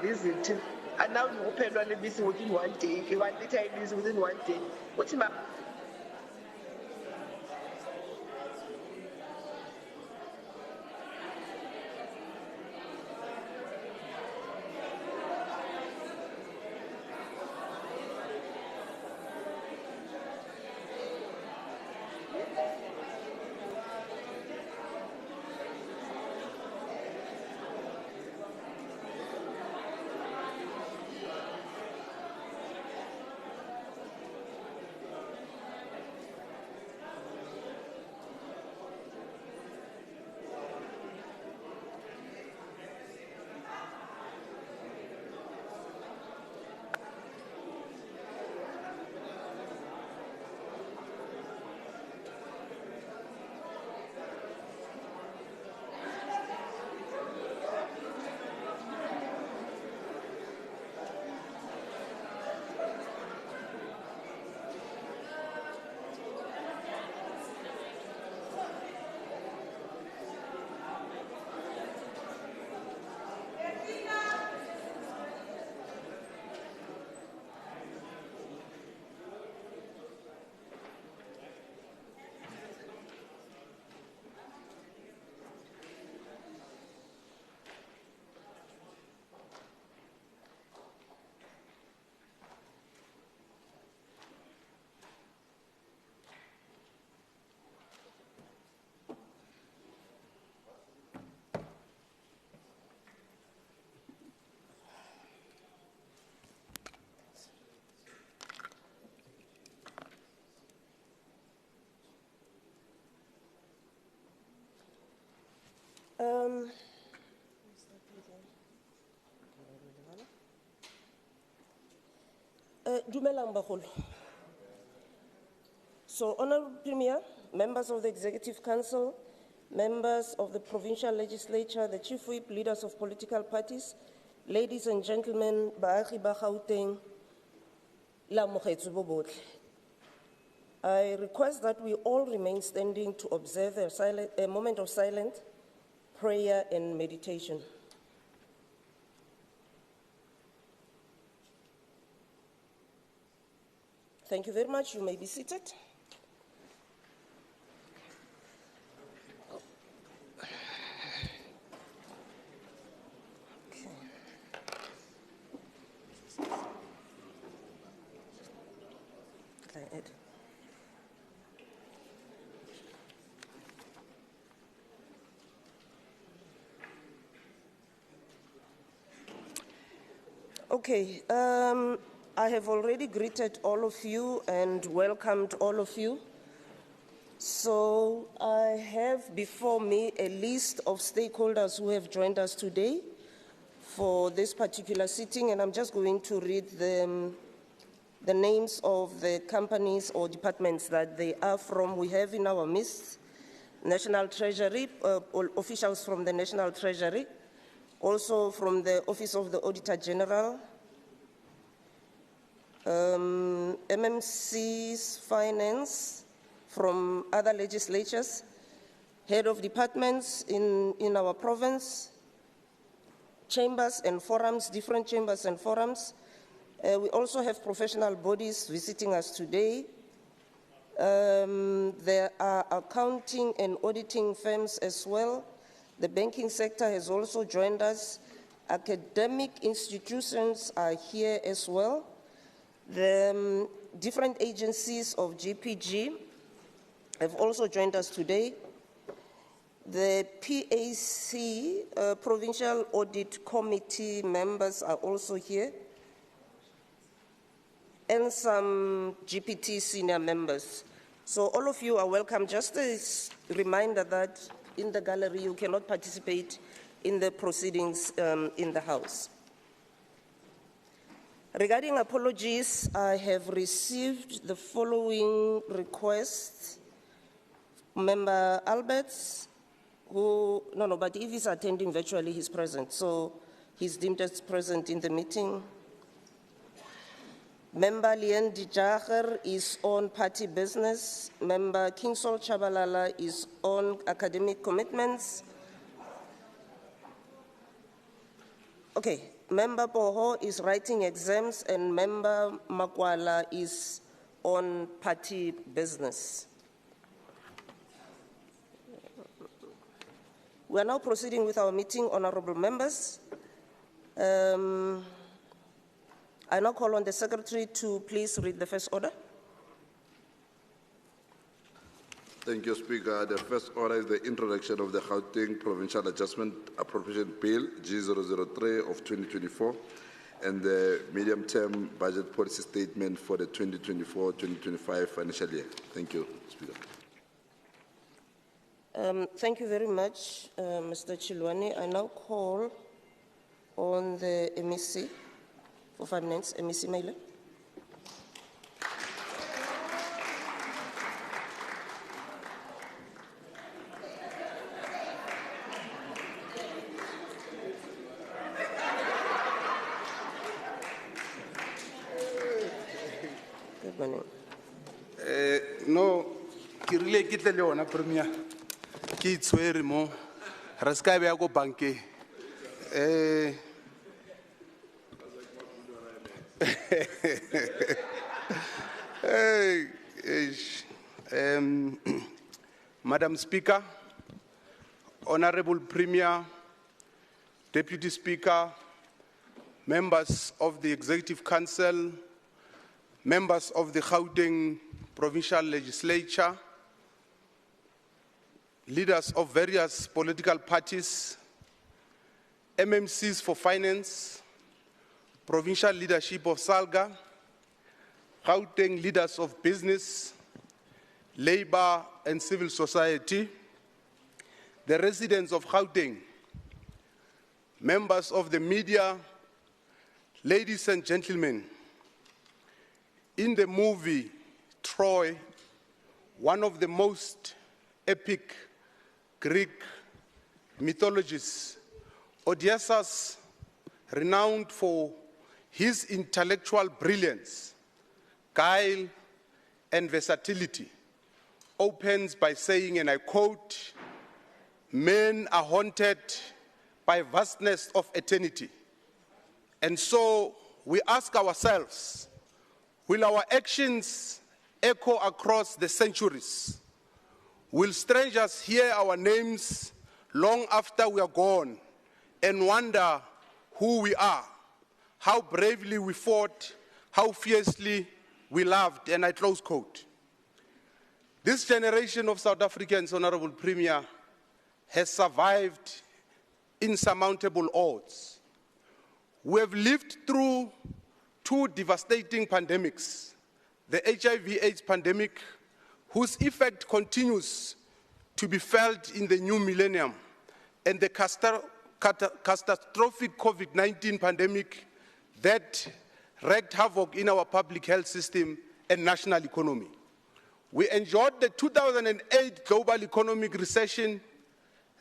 visit. And now you open one visit within 1 day. If you want to take this within 1 day, what's my Dumelang bagolo. So, Honorable Premier, members of the Executive Council, members of the Provincial Legislature, the Chief Whip, leaders of political parties, ladies and gentlemen, baagi ba Gauteng, la amogetswe bo botlhe. I request that we all remain standing to observe a moment of silent prayer and meditation. Thank you very much. You may be seated. Okay, I have already greeted all of you and welcomed all of you. So I have before me a list of stakeholders who have joined us today for this particular sitting, and I'm just going to read the names of the companies or departments that they are from. We have in our midst National Treasury, officials from the National Treasury, also from the Office of the Auditor General, MMC's Finance from other legislatures, head of departments in our province, chambers and forums, different chambers and forums. We also have professional bodies visiting us today. There are accounting and auditing firms as well. The banking sector has also joined us. Academic institutions are here as well. The different agencies of GPG have also joined us today. The PAC, Provincial Audit Committee members are also here, and some GPT senior members. So all of you are welcome. Just a reminder that in the gallery you cannot participate in the proceedings in the House. Regarding apologies, I have received the following requests. Member Alberts, but if he's attending virtually, he's present. So he's deemed as present in the meeting. Member Leon Dijager is on party business. Member Kingsol Chabalala is on academic commitments. Okay, Member Poho is writing exams and Member Makwala is on party business. We are now proceeding with our meeting, honorable members. I now call on the Secretary to please read the first order. Thank you, Speaker. The first order is the introduction of the Gauteng Provincial Adjustment Appropriation Bill G003 of 2024 and the medium-term budget policy statement for the 2024-2025 financial year. Thank you, Speaker. Thank you very much, Mr. Chilwani. I now call on the MEC for 5 minutes. MEC Maile. Good morning. No, ke rile ke tle le ona premier ke itshwere mo re ska be ya go banke Madam Speaker, Honorable Premier, Deputy Speaker, members of the Executive Council, members of the Gauteng Provincial Legislature, leaders of various political parties, MMCs for finance, provincial leadership of SALGA, Gauteng leaders of business, labor and civil society, the residents of Gauteng, members of the media, ladies and gentlemen. In the movie Troy, one of the most epic Greek mythologies, Odysseus, renowned for his intellectual brilliance, guile, and versatility, opens by saying, and I quote, "Men are haunted by vastness of eternity." And so we ask ourselves, will our actions echo across the centuries? Will strangers hear our names long after we are gone and wonder who we are, how bravely we fought, how fiercely we loved? And I close quote. This generation of South Africans, Honorable Premier, has survived insurmountable odds. We have lived through 2 devastating pandemics, the HIV/AIDS pandemic, whose effect continues to be felt in the new millennium, and the catastrophic COVID-19 pandemic that wreaked havoc in our public health system and national economy. We endured the 2008 global economic recession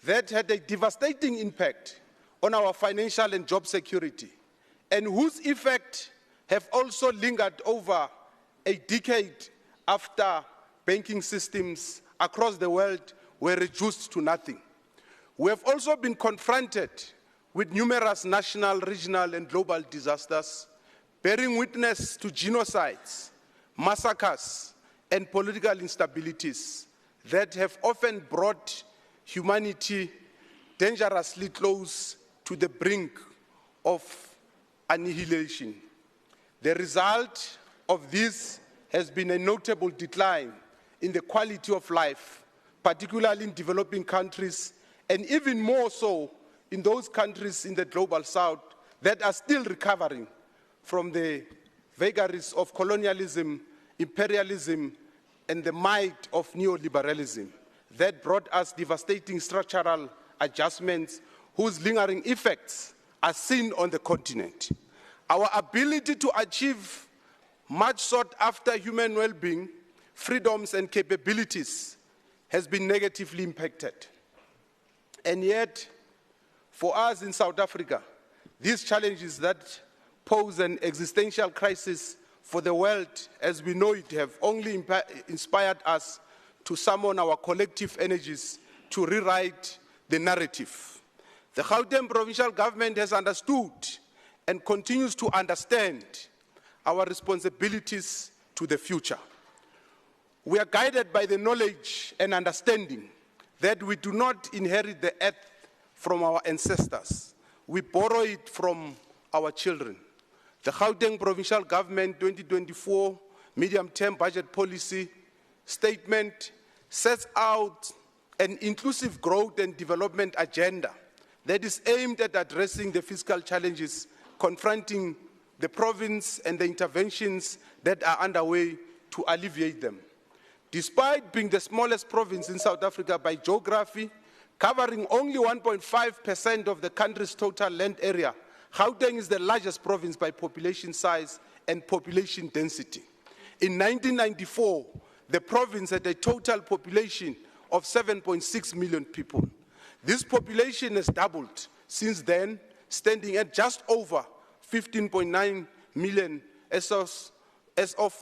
that had a devastating impact on our financial and job security, and whose effect have also lingered over a decade after banking systems across the world were reduced to nothing. We have also been confronted with numerous national, regional, and global disasters, bearing witness to genocides, massacres, and political instabilities that have often brought humanity dangerously close to the brink of annihilation. The result of this has been a notable decline in the quality of life, particularly in developing countries, and even more so in those countries in the global south that are still recovering from the vagaries of colonialism, imperialism, and the might of neoliberalism that brought us devastating structural adjustments whose lingering effects are seen on the continent. Our ability to achieve much sought after human well-being, freedoms, and capabilities has been negatively impacted. And yet, for us in South Africa, these challenges that pose an existential crisis for the world as we know it have only inspired us to summon our collective energies to rewrite the narrative. The Gauteng provincial government has understood and continues to understand our responsibilities to the future. We are guided by the knowledge and understanding that we do not inherit the earth from our ancestors. We borrow it from our children. The Gauteng Provincial Government 2024 Medium-Term Budget Policy Statement sets out an inclusive growth and development agenda that is aimed at addressing the fiscal challenges confronting the province and the interventions that are underway to alleviate them. Despite being the smallest province in South Africa by geography, covering only 1.5% of the country's total land area, Gauteng is the largest province by population size and population density. In 1994, the province had a total population of 7.6 million people. This population has doubled since then, standing at just over 15.9 million as of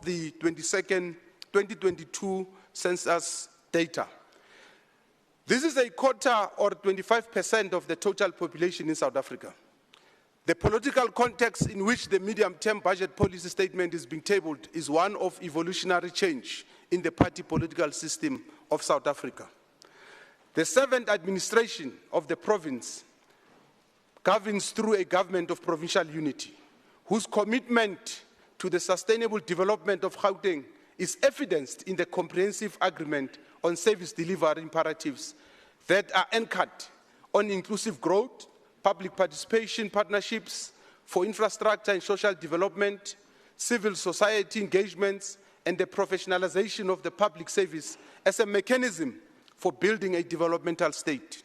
the 2022 census data. This is a quarter or 25% of the total population in South Africa. The political context in which the medium-term budget policy statement is being tabled is one of evolutionary change in the party political system of South Africa. The seventh administration of the province governs through a government of provincial unity, whose commitment to the sustainable development of Gauteng is evidenced in the comprehensive agreement on service delivery imperatives that are anchored on inclusive growth, public participation partnerships for infrastructure and social development, civil society engagements, and the professionalization of the public service as a mechanism for building a developmental state.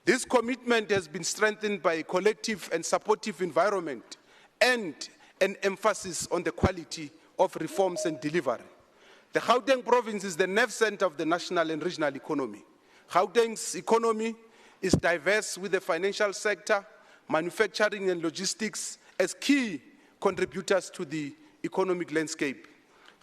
This commitment has been strengthened by a collective and supportive environment and an emphasis on the quality of reforms and delivery. The Gauteng province is the nerve center of the national and regional economy. Gauteng's economy is diverse with the financial sector, manufacturing and logistics as key contributors to the economic landscape.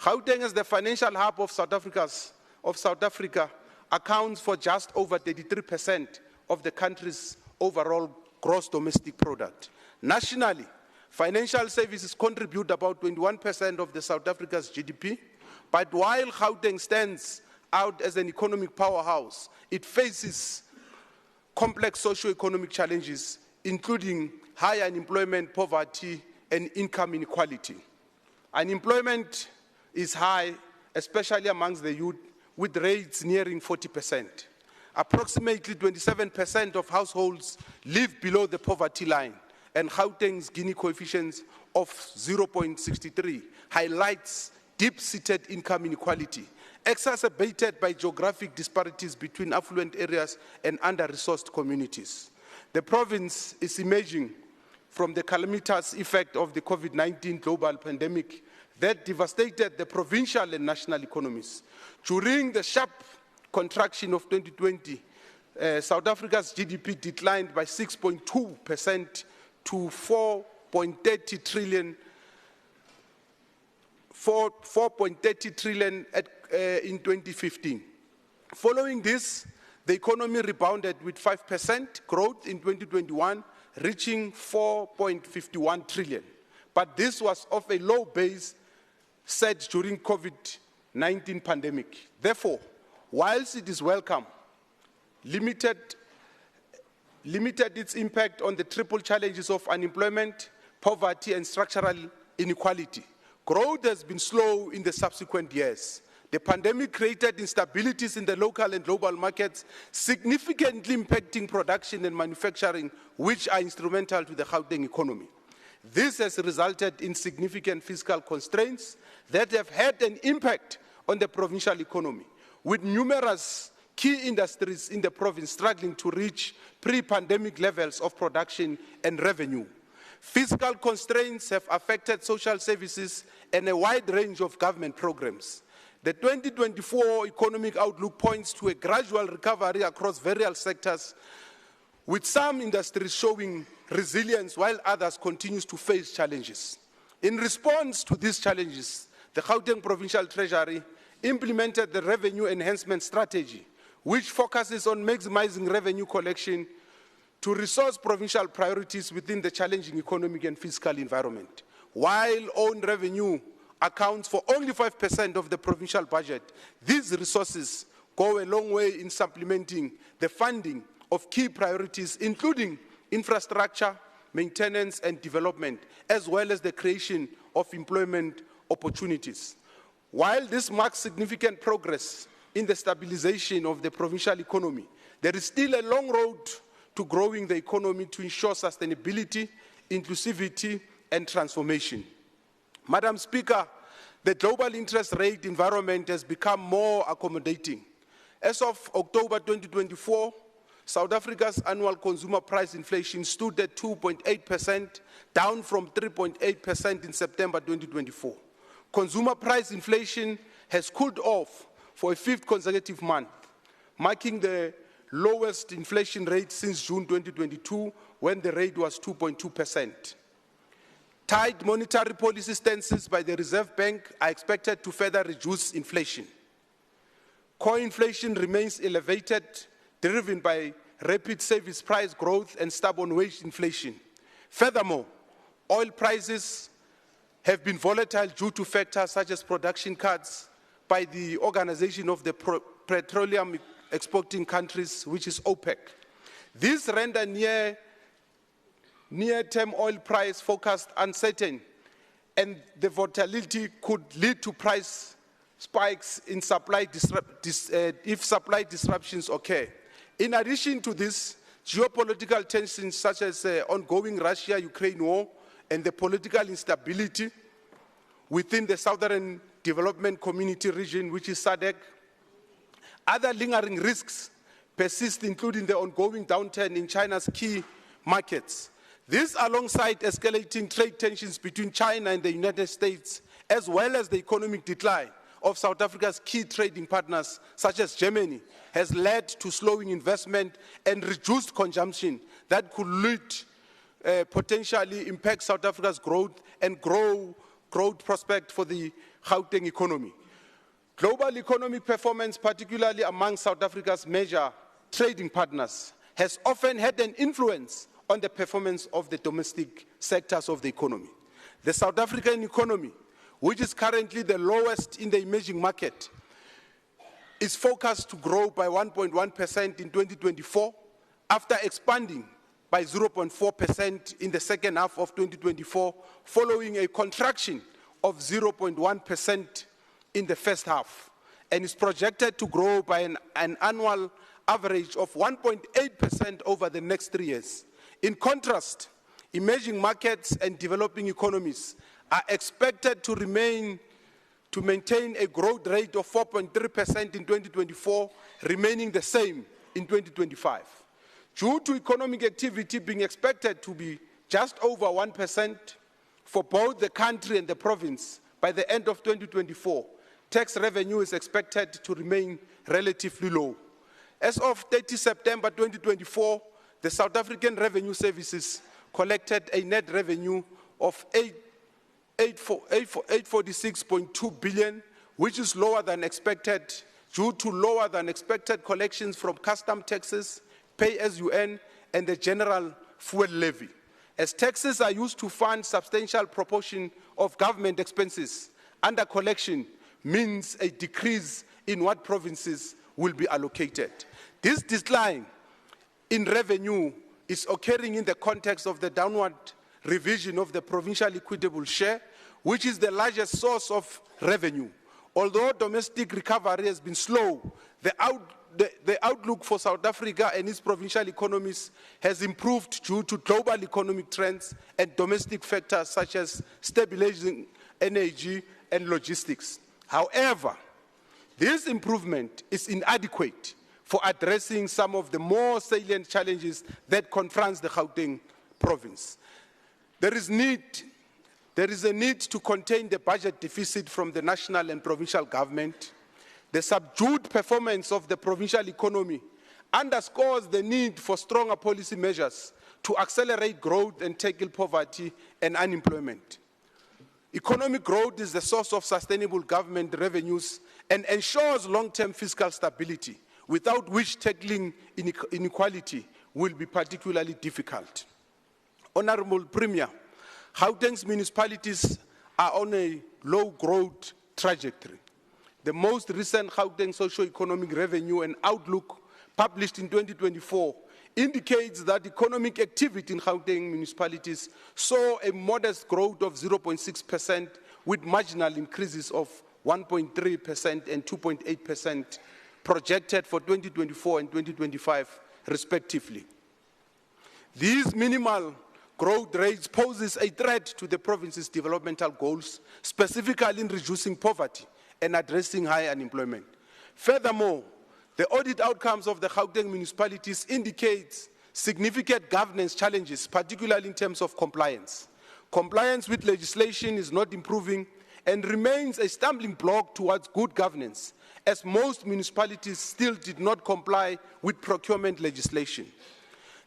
Gauteng as the financial hub of South Africa accounts for just over 33% of the country's overall gross domestic product. Nationally, financial services contribute about 21% of the South Africa's GDP, but while Gauteng stands out as an economic powerhouse, it faces complex socio-economic challenges, including high unemployment, poverty, and income inequality. Unemployment is high, especially amongst the youth, with rates nearing 40%. Approximately 27% of households live below the poverty line, and Gauteng's Gini coefficient of 0.63 highlights deep-seated income inequality, exacerbated by geographic disparities between affluent areas and under-resourced communities. The province is emerging from the calamitous effect of the COVID-19 global pandemic that devastated the provincial and national economies. During the sharp contraction of 2020, South Africa's GDP declined by 6.2% to 4.30 trillion in 2015. Following this, the economy rebounded with 5% growth in 2021, reaching 4.51 trillion. But this was off a low base set during COVID-19 pandemic. Therefore, whilst it is welcome, limited its impact on the triple challenges of unemployment, poverty, and structural inequality, growth has been slow in the subsequent years. The pandemic created instabilities in the local and global markets, significantly impacting production and manufacturing, which are instrumental to the Gauteng economy. This has resulted in significant fiscal constraints that have had an impact on the provincial economy, with numerous key industries in the province struggling to reach pre-pandemic levels of production and revenue. Fiscal constraints have affected social services and a wide range of government programs. The 2024 economic outlook points to a gradual recovery across various sectors, with some industries showing resilience while others continue to face challenges. In response to these challenges, the Gauteng Provincial Treasury implemented the Revenue Enhancement Strategy, which focuses on maximizing revenue collection to resource provincial priorities within the challenging economic and fiscal environment. While own revenue accounts for only 5% of the provincial budget, these resources go a long way in supplementing the funding of key priorities, including infrastructure, maintenance and development, as well as the creation of employment opportunities. While this marks significant progress in the stabilization of the provincial economy, there is still a long road to growing the economy to ensure sustainability, inclusivity, and transformation. Madam Speaker, the global interest rate environment has become more accommodating. As of October 2024, South Africa's annual consumer price inflation stood at 2.8%, down from 3.8% in September 2024. Consumer price inflation has cooled off for a fifth consecutive month, marking the lowest inflation rate since June 2022, when the rate was 2.2%. Tight monetary policy stances by the Reserve Bank are expected to further reduce inflation. Core inflation remains elevated, driven by rapid service price growth and stubborn wage inflation. Furthermore, oil prices have been volatile due to factors such as production cuts by the Organization of the Petroleum Exporting Countries, which is OPEC. This render near-term oil price forecast uncertain, and the volatility could lead to price spikes in if supply disruptions occur. In addition to this, geopolitical tensions such as ongoing Russia-Ukraine war and the political instability within the Southern Development Community region, which is SADC, other lingering risks persist, including the ongoing downturn in China's key markets. This, alongside escalating trade tensions between China and the United States, as well as the economic decline of South Africa's key trading partners, such as Germany, has led to slowing investment and reduced consumption that could lead, potentially impact South Africa's growth and growth prospect for the Gauteng economy. Global economic performance, particularly among South Africa's major trading partners, has often had an influence on the performance of the domestic sectors of the economy. The South African economy, which is currently the lowest in the emerging market, is forecast to grow by 1.1% in 2024, after expanding by 0.4% in the second half of 2024, following a contraction of 0.1% in the first half, and is projected to grow by an annual average of 1.8% over the next 3 years. In contrast, emerging markets and developing economies are expected to maintain a growth rate of 4.3% in 2024, remaining the same in 2025. Due to economic activity being expected to be just over 1% for both the country and the province by the end of 2024, tax revenue is expected to remain relatively low. As of 30 September 2024, the South African Revenue Services collected a net revenue of 846.2 billion, which is lower than expected due to lower than expected collections from custom taxes, pay-as-you-earn, and the general fuel levy. As taxes are used to fund substantial proportion of government expenses, under collection means a decrease in what provinces will be allocated. This decline in revenue is occurring in the context of the downward revision of the provincial equitable share, which is the largest source of revenue. Although domestic recovery has been slow, the outlook for South Africa and its provincial economies has improved due to global economic trends and domestic factors such as stabilizing energy and logistics. However, this improvement is inadequate for addressing some of the more salient challenges that confronts the Gauteng province. There is a need to contain the budget deficit from the national and provincial government. The subdued performance of the provincial economy underscores the need for stronger policy measures to accelerate growth and tackle poverty and unemployment. Economic growth is the source of sustainable government revenues and ensures long-term fiscal stability, without which tackling inequality will be particularly difficult. Honorable Premier, Gauteng's municipalities are on a low growth trajectory. The most recent Gauteng socio-economic revenue and outlook published in 2024 indicates that economic activity in Gauteng municipalities saw a modest growth of 0.6% with marginal increases of 1.3% and 2.8% projected for 2024 and 2025 respectively. These minimal growth rates poses a threat to the province's developmental goals, specifically in reducing poverty and addressing high unemployment. Furthermore, the audit outcomes of the Gauteng municipalities indicate significant governance challenges, particularly in terms of compliance. Compliance with legislation is not improving and remains a stumbling block towards good governance, as most municipalities still did not comply with procurement legislation.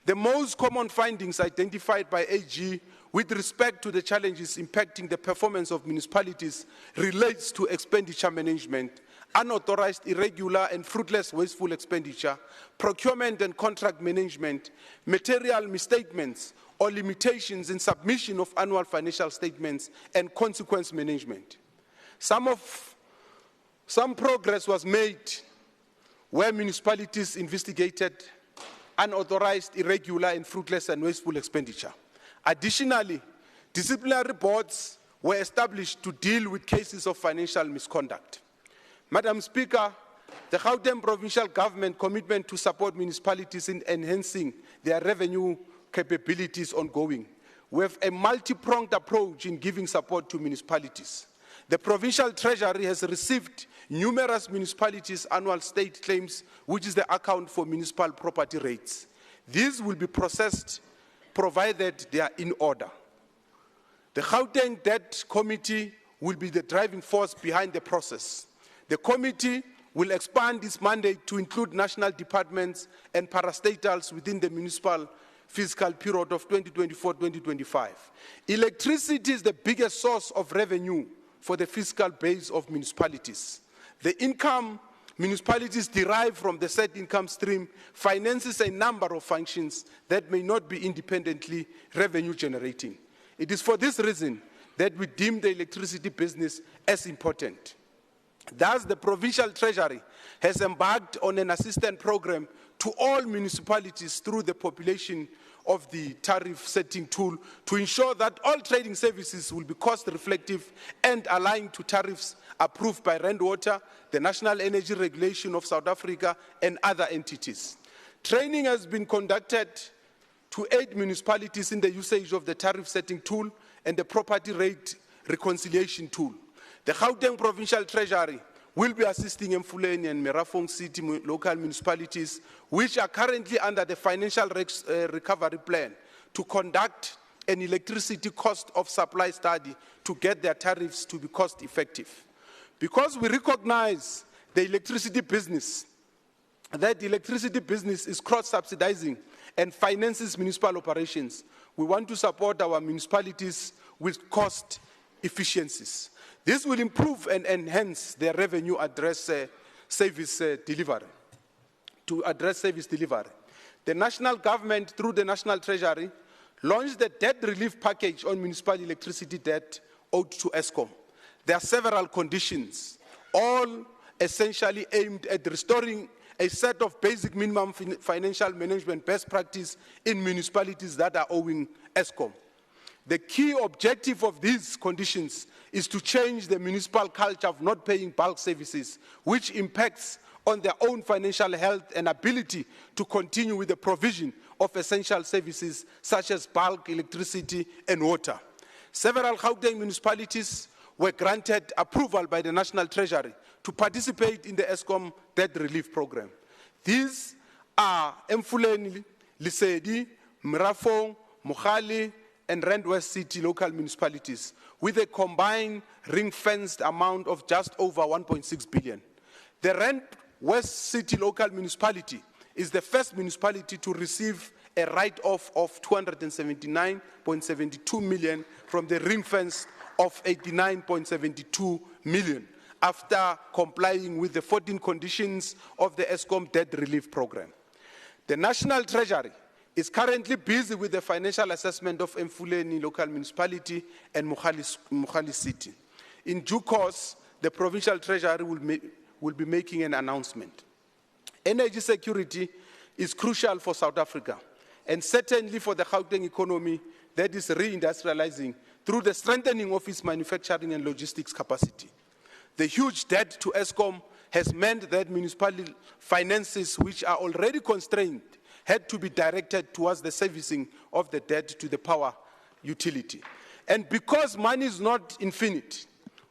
The most common findings identified by AG with respect to the challenges impacting the performance of municipalities relates to expenditure management, unauthorized, irregular, and fruitless wasteful expenditure, procurement and contract management, material misstatements or limitations in submission of annual financial statements, and consequence management. Some progress was made where municipalities investigated unauthorized, irregular, and fruitless and wasteful expenditure. Additionally, disciplinary boards were established to deal with cases of financial misconduct. Madam Speaker, the Gauteng provincial government commitment to support municipalities in enhancing their revenue capabilities ongoing. We have a multi-pronged approach in giving support to municipalities. The provincial treasury has received numerous municipalities' annual state claims, which is the account for municipal property rates. These will be processed provided they are in order. The Gauteng Debt Committee will be the driving force behind the process. The committee will expand its mandate to include national departments and parastatals within the municipal fiscal period of 2024-2025. Electricity is the biggest source of revenue for the fiscal base of municipalities. The income municipalities derive from the said income stream finances a number of functions that may not be independently revenue generating. It is for this reason that we deem the electricity business as important. Thus, the provincial treasury has embarked on an assistance program to all municipalities through the population of the tariff setting tool to ensure that all trading services will be cost reflective and aligned to tariffs approved by Rand Water, the National Energy Regulation of South Africa, and other entities. Training has been conducted to 8 municipalities in the usage of the tariff setting tool and the property rate reconciliation tool. The Gauteng Provincial Treasury will be assisting Mfuleni and Merafong City local municipalities, which are currently under the financial recovery plan, to conduct an electricity cost of supply study to get their tariffs to be cost effective. Because we recognize the electricity business, that the electricity business is cross-subsidizing and finances municipal operations, we want to support our municipalities with cost efficiencies. This will improve and enhance their revenue service delivery. The national government, through the National Treasury, launched the debt relief package on municipal electricity debt owed to Eskom. There are several conditions, all essentially aimed at restoring a set of basic minimum financial management best practice in municipalities that are owing Eskom. The key objective of these conditions is to change the municipal culture of not paying bulk services, which impacts on their own financial health and ability to continue with the provision of essential services such as bulk electricity and water. Several Gauteng municipalities were granted approval by the National Treasury to participate in the Eskom debt relief program. These are Mfuleni, Lesedi, Merafong, Mogale, and Rand West City local municipalities, with a combined ring-fenced amount of just over 1.6 billion. The Rand West City local municipality is the first municipality to receive a write-off of 279.72 million from the ring-fence of 89.72 million after complying with the 14 conditions of the Eskom Debt Relief Program. The National Treasury is currently busy with the financial assessment of Emfuleni local municipality and Mogale City. In due course, the Provincial Treasury will be making an announcement. Energy security is crucial for South Africa, and certainly for the Gauteng economy that is reindustrializing through the strengthening of its manufacturing and logistics capacity. The huge debt to Eskom has meant that municipal finances, which are already constrained, had to be directed towards the servicing of the debt to the power utility. And because money is not infinite,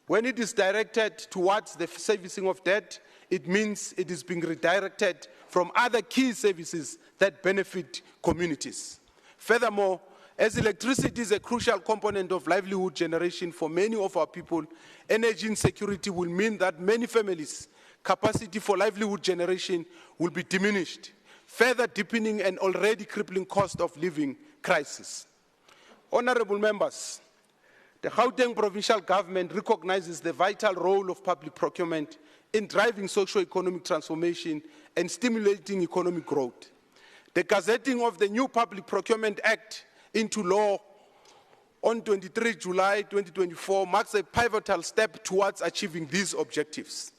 when it is directed towards the servicing of debt, it means it is being redirected from other key services that benefit communities. Furthermore, as electricity is a crucial component of livelihood generation for many of our people, energy insecurity will mean that many families' capacity for livelihood generation will be diminished, further deepening an already crippling cost of living crisis. Honorable members, the Gauteng provincial government recognizes the vital role of public procurement in driving socio-economic transformation and stimulating economic growth. The gazetting of the new Public Procurement Act into law on 23 July 2024 marks a pivotal step towards achieving these objectives.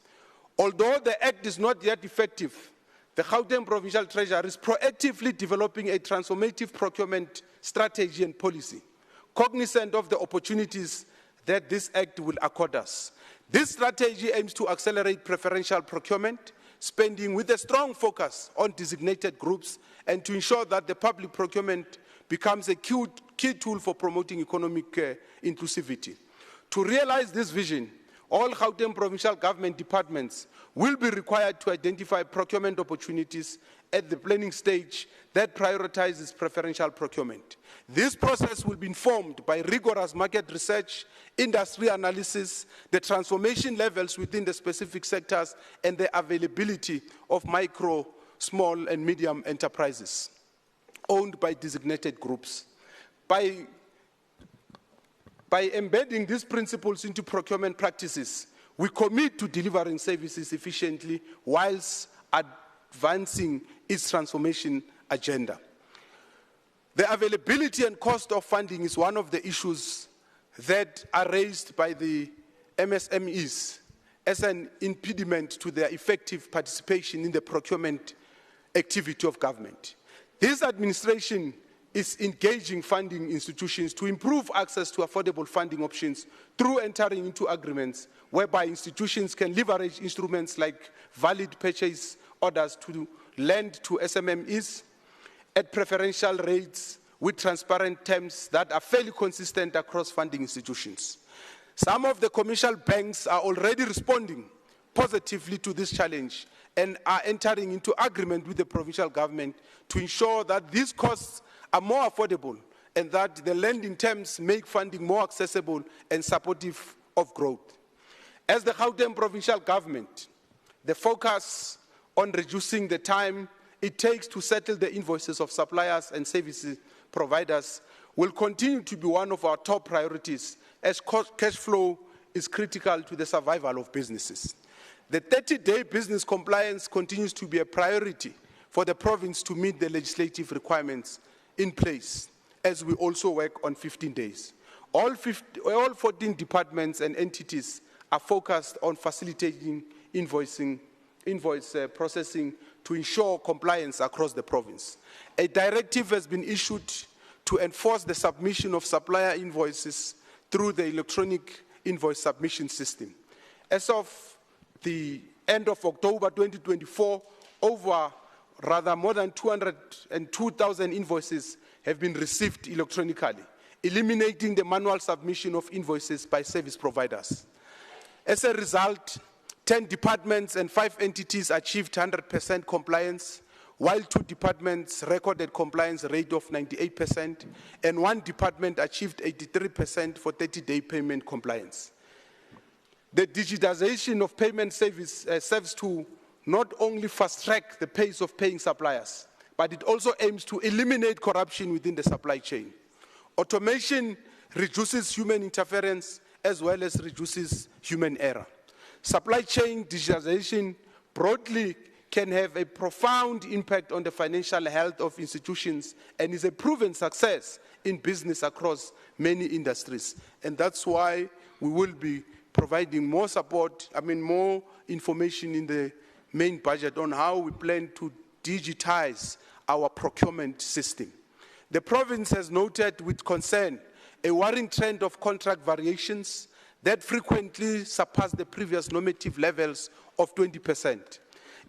Although the Act is not yet effective, the Gauteng Provincial Treasury is proactively developing a transformative procurement strategy and policy, cognizant of the opportunities that this Act will accord us. This strategy aims to accelerate preferential procurement spending with a strong focus on designated groups and to ensure that the public procurement becomes a key tool for promoting economic inclusivity. To realize this vision, all Gauteng provincial government departments will be required to identify procurement opportunities at the planning stage that prioritizes preferential procurement. This process will be informed by rigorous market research, industry analysis, the transformation levels within the specific sectors, and the availability of micro, small, and medium enterprises owned by designated groups. By embedding these principles into procurement practices, we commit to delivering services efficiently whilst advancing its transformation agenda. The availability and cost of funding is one of the issues that are raised by the MSMEs as an impediment to their effective participation in the procurement activity of government. This administration is engaging funding institutions to improve access to affordable funding options through entering into agreements whereby institutions can leverage instruments like valid purchase orders to lend to SMMEs at preferential rates with transparent terms that are fairly consistent across funding institutions. Some of the commercial banks are already responding positively to this challenge and are entering into agreement with the provincial government to ensure that these costs are more affordable and that the lending terms make funding more accessible and supportive of growth. As the Gauteng provincial government, the focus on reducing the time it takes to settle the invoices of suppliers and service providers will continue to be one of our top priorities as cash flow is critical to the survival of businesses. The 30-day business compliance continues to be a priority for the province to meet the legislative requirements in place, as we also work on 15 days. All 14 departments and entities are focused on facilitating invoice processing to ensure compliance across the province. A directive has been issued to enforce the submission of supplier invoices through the electronic invoice submission system. As of the end of October 2024, more than 202,000 invoices have been received electronically, eliminating the manual submission of invoices by service providers. As a result, 10 departments and 5 entities achieved 100% compliance, while 2 departments recorded compliance rate of 98%, and 1 department achieved 83% for 30-day payment compliance. The digitization of payment service serves to not only fast-track the pace of paying suppliers, but it also aims to eliminate corruption within the supply chain. Automation reduces human interference as well as reduces human error. Supply chain digitization broadly can have a profound impact on the financial health of institutions and is a proven success in business across many industries. And that's why we will be providing more support, more information in the main budget on how we plan to digitize our procurement system. The province has noted with concern a worrying trend of contract variations that frequently surpass the previous normative levels of 20%.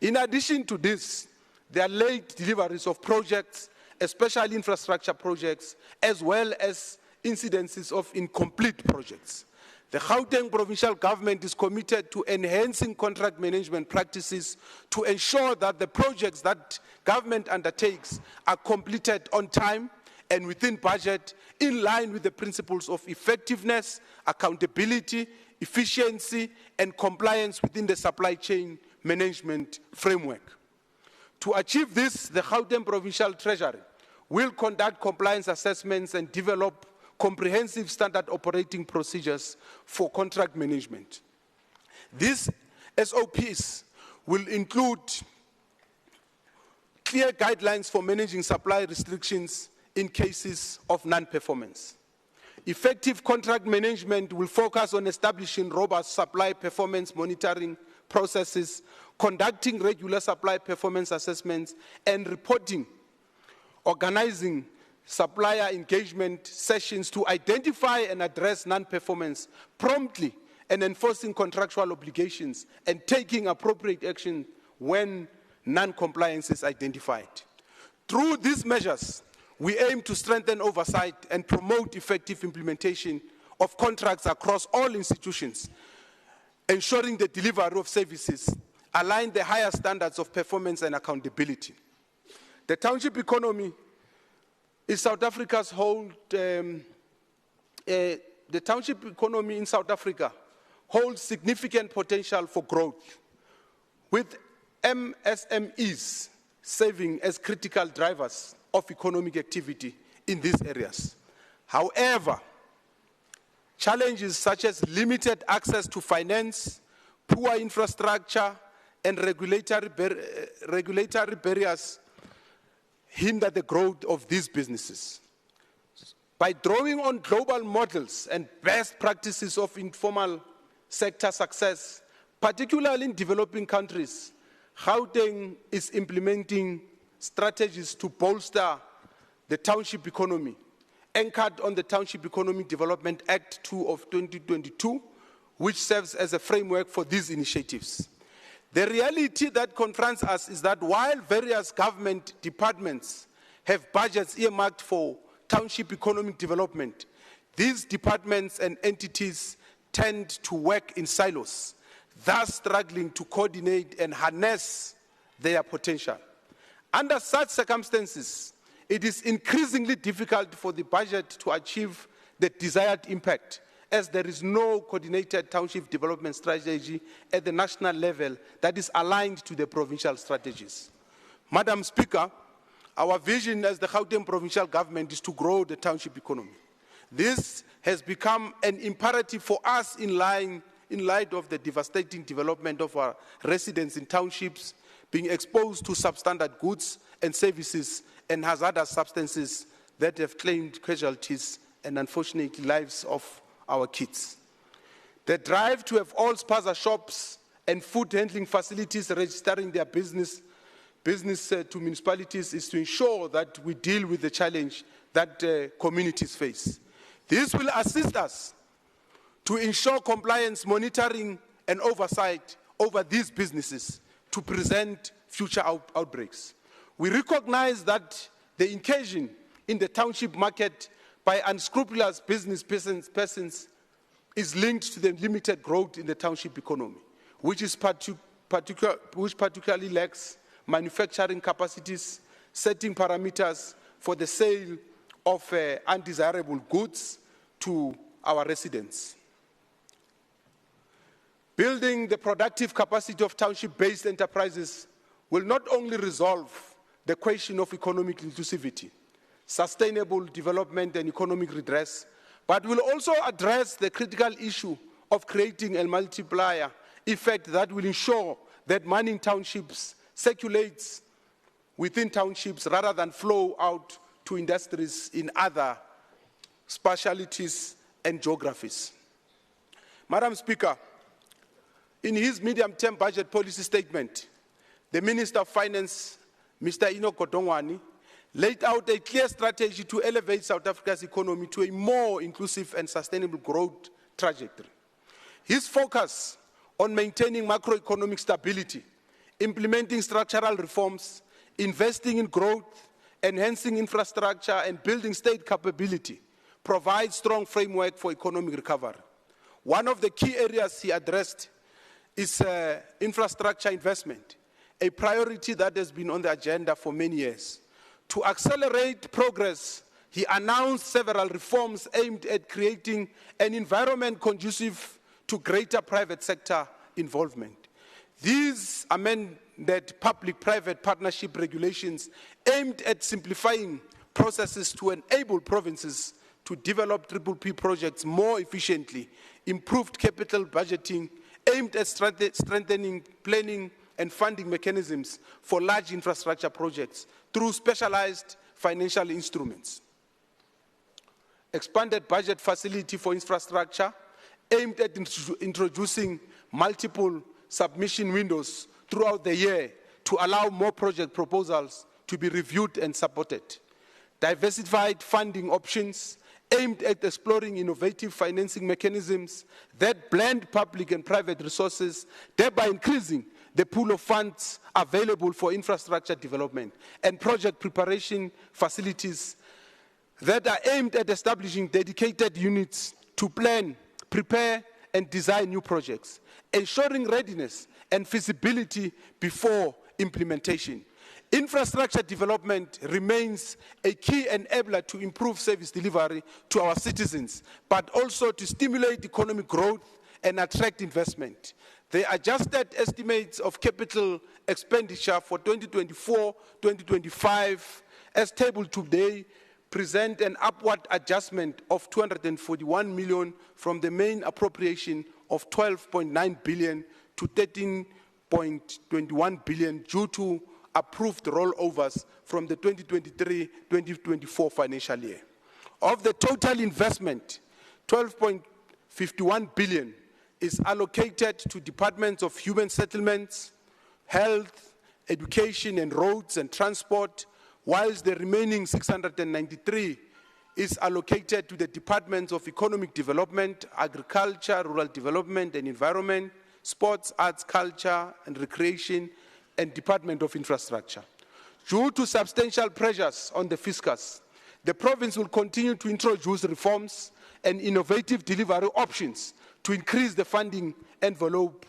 In addition to this, there are late deliveries of projects, especially infrastructure projects, as well as incidences of incomplete projects. The Gauteng provincial government is committed to enhancing contract management practices to ensure that the projects that government undertakes are completed on time and within budget, in line with the principles of effectiveness, accountability, efficiency, and compliance within the supply chain management framework. To achieve this, the Gauteng Provincial Treasury will conduct compliance assessments and develop comprehensive standard operating procedures for contract management. These SOPs will include clear guidelines for managing supply restrictions in cases of non-performance. Effective contract management will focus on establishing robust supply performance monitoring processes, conducting regular supply performance assessments, and reporting, organizing supplier engagement sessions to identify and address non-performance promptly, and enforcing contractual obligations and taking appropriate action when non-compliance is identified. Through these measures, we aim to strengthen oversight and promote effective implementation of contracts across all institutions, ensuring the delivery of services align the higher standards of performance and accountability. The township economy is South Africa's the township economy in South Africa holds significant potential for growth, with MSMEs serving as critical drivers of economic activity in these areas. However, challenges such as limited access to finance, poor infrastructure, and regulatory barriers hinder the growth of these businesses. By drawing on global models and best practices of informal sector success, particularly in developing countries, Gauteng is implementing strategies to bolster the township economy, anchored on the Township Economic Development Act 2 of 2022, which serves as a framework for these initiatives. The reality that confronts us is that while various government departments have budgets earmarked for township economic development, these departments and entities tend to work in silos, thus struggling to coordinate and harness their potential. Under such circumstances, it is increasingly difficult for the budget to achieve the desired impact, as there is no coordinated township development strategy at the national level that is aligned to the provincial strategies. Madam Speaker, our vision as the Gauteng provincial government is to grow the township economy. This has become an imperative for us in light of the devastating development of our residents in townships being exposed to substandard goods and services and hazardous substances that have claimed casualties and unfortunately lives of our kids. The drive to have all spaza shops and food handling facilities registering their business to municipalities is to ensure that we deal with the challenge that communities face. This will assist us to ensure compliance, monitoring, and oversight over these businesses to prevent future outbreaks. We recognize that the incursion in the township market by unscrupulous business persons is linked to the limited growth in the township economy, which particularly lacks manufacturing capacities, setting parameters for the sale of undesirable goods to our residents. Building the productive capacity of township-based enterprises will not only resolve the question of economic inclusivity, sustainable development and economic redress, but will also address the critical issue of creating a multiplier effect that will ensure that money in townships circulates within townships rather than flow out to industries in other specialities and geographies. Madam Speaker, in his medium-term budget policy statement, the Minister of Finance, Mr. Enoch Godongwana, laid out a clear strategy to elevate South Africa's economy to a more inclusive and sustainable growth trajectory. His focus on maintaining macroeconomic stability, implementing structural reforms, investing in growth, enhancing infrastructure, and building state capability provides strong framework for economic recovery. One of the key areas he addressed is infrastructure investment, a priority that has been on the agenda for many years. To accelerate progress, he announced several reforms aimed at creating an environment conducive to greater private sector involvement. These amended public-private partnership regulations aimed at simplifying processes to enable provinces to develop PPP projects more efficiently, improved capital budgeting, aimed at strengthening planning and funding mechanisms for large infrastructure projects through specialized financial instruments. Expanded budget facility for infrastructure, aimed at introducing multiple submission windows throughout the year to allow more project proposals to be reviewed and supported. Diversified funding options aimed at exploring innovative financing mechanisms that blend public and private resources, thereby increasing the pool of funds available for infrastructure development, and project preparation facilities that are aimed at establishing dedicated units to plan, prepare, and design new projects, ensuring readiness and feasibility before implementation. Infrastructure development remains a key enabler to improve service delivery to our citizens, but also to stimulate economic growth and attract investment. The adjusted estimates of capital expenditure for 2024-2025, as tabled today, present an upward adjustment of 241 million from the main appropriation of 12.9 billion to 13.21 billion due to approved rollovers from the 2023-2024 financial year. Of the total investment, 12.51 billion is allocated to departments of human settlements, health, education, and roads and transport, whilst the remaining 693 is allocated to the departments of economic development, agriculture, rural development and environment, sports, arts, culture and recreation, and Department of Infrastructure. Due to substantial pressures on the fiscus, the province will continue to introduce reforms and innovative delivery options to increase the funding envelope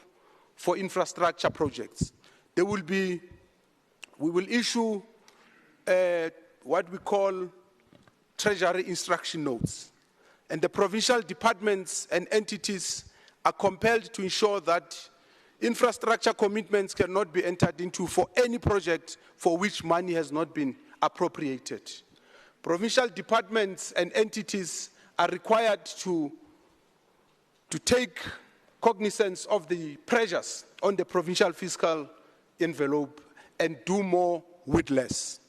for infrastructure projects. We will issue what we call treasury instruction notes, and the provincial departments and entities are compelled to ensure that infrastructure commitments cannot be entered into for any project for which money has not been appropriated. Provincial departments and entities are required to take cognizance of the pressures on the provincial fiscal envelope and do more with less.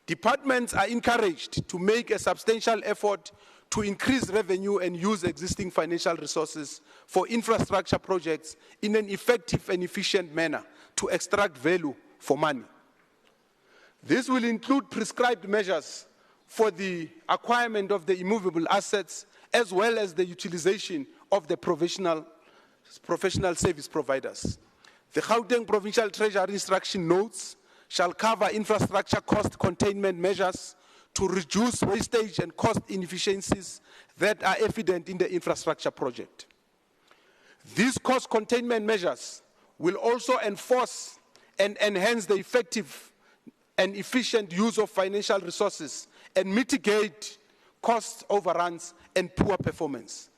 Departments are encouraged to make a substantial effort to increase revenue and use existing financial resources for infrastructure projects in an effective and efficient manner to extract value for money. This will include prescribed measures for the acquirement of the immovable assets as well as the utilization of the professional service providers. The Gauteng Provincial Treasury Instruction Notes shall cover infrastructure cost containment measures to reduce wastage and cost inefficiencies that are evident in the infrastructure project. These cost containment measures will also enforce and enhance the effective and efficient use of financial resources and mitigate cost overruns and poor performance.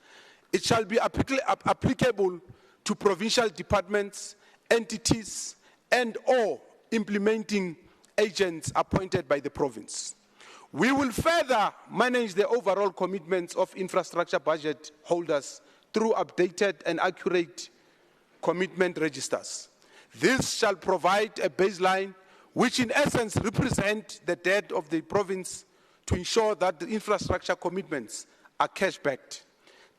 It shall be applicable to provincial departments, entities, and/or implementing agents appointed by the province. We will further manage the overall commitments of infrastructure budget holders through updated and accurate commitment registers. This shall provide a baseline which in essence represent the debt of the province to ensure that the infrastructure commitments are cash-backed.